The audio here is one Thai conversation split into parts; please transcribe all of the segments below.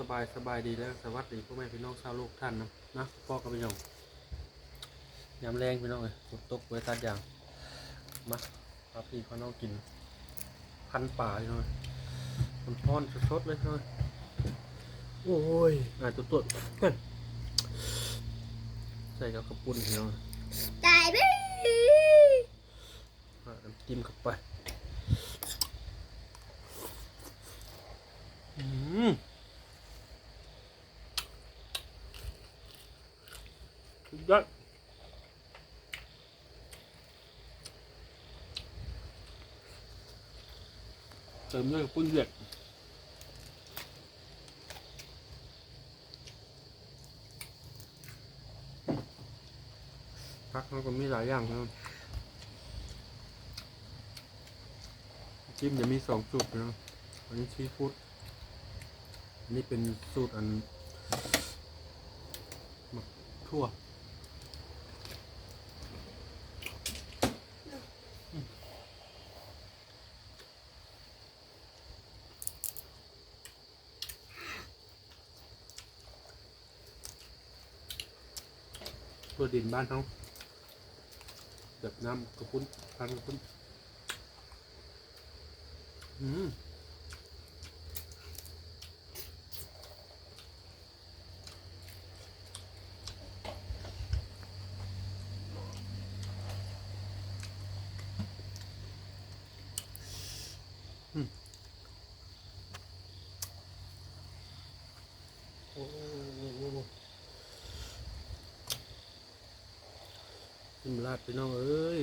สบายดีแล้วสวัสดีพ่อแม่พี่น้องชาวโลกท่านนะพ่อกับพี่น้องยามแรงพี่น้องเลยฝนตกเวตัดอย่างมาพาพี่พี่น้องกินพันป่าพี่น้องมันพอนสดๆเลยพี่น้องโอ้ยตัวใส่กับกระปุ้นพี่น้องตายไปจิ้มเข้าไปยอดเติมด้วยปุ้นเดือดพักมันก็มีหลายอย่างนะจิ้มจะมี2 สูตรนะอันนี้ซีฟู้ดอันนี้เป็นสูตรอันหมักทั่วตัวดินบ้านเขาแบบน้ำกระปุ้นพันกระปุ้นโอ้จิ้มลาดไปน้องเอ้ย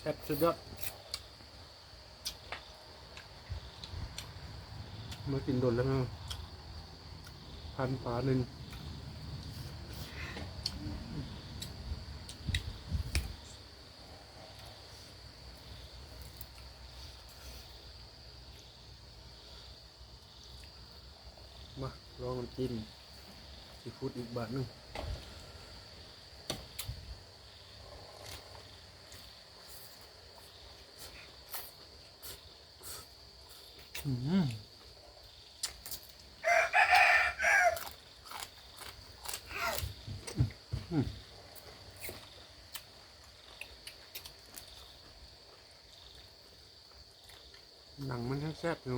แซ่บสุดยอดมากินโดนแล้วนะพันฝาหนึ่งมาลองน้ำจิ้มซีฟู้ดอีกบาทหนึ่งหนังมันแซ่บอยู่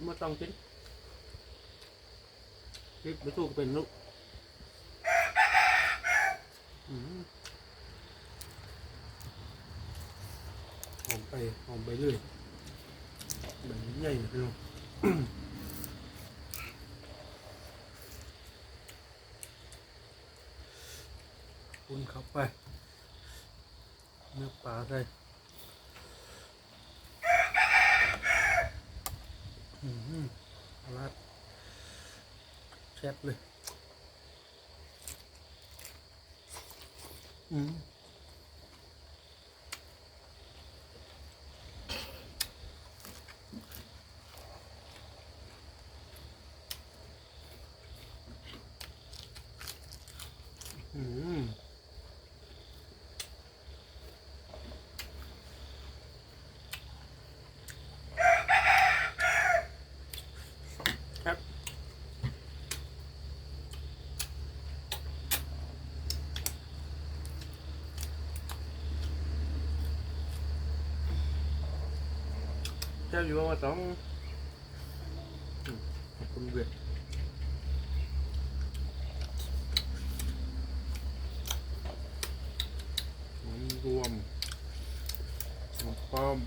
มาต้องกินไม่ถูกเป็นลูกหอมไปเลยแบบใหญ่ไปเลยปุ้นเข้าไปเนื้อปลาใส่ราดแซ่บเลยครับเจ้าอยู่ว่า2ขอบคุณเวียดรวมป้อม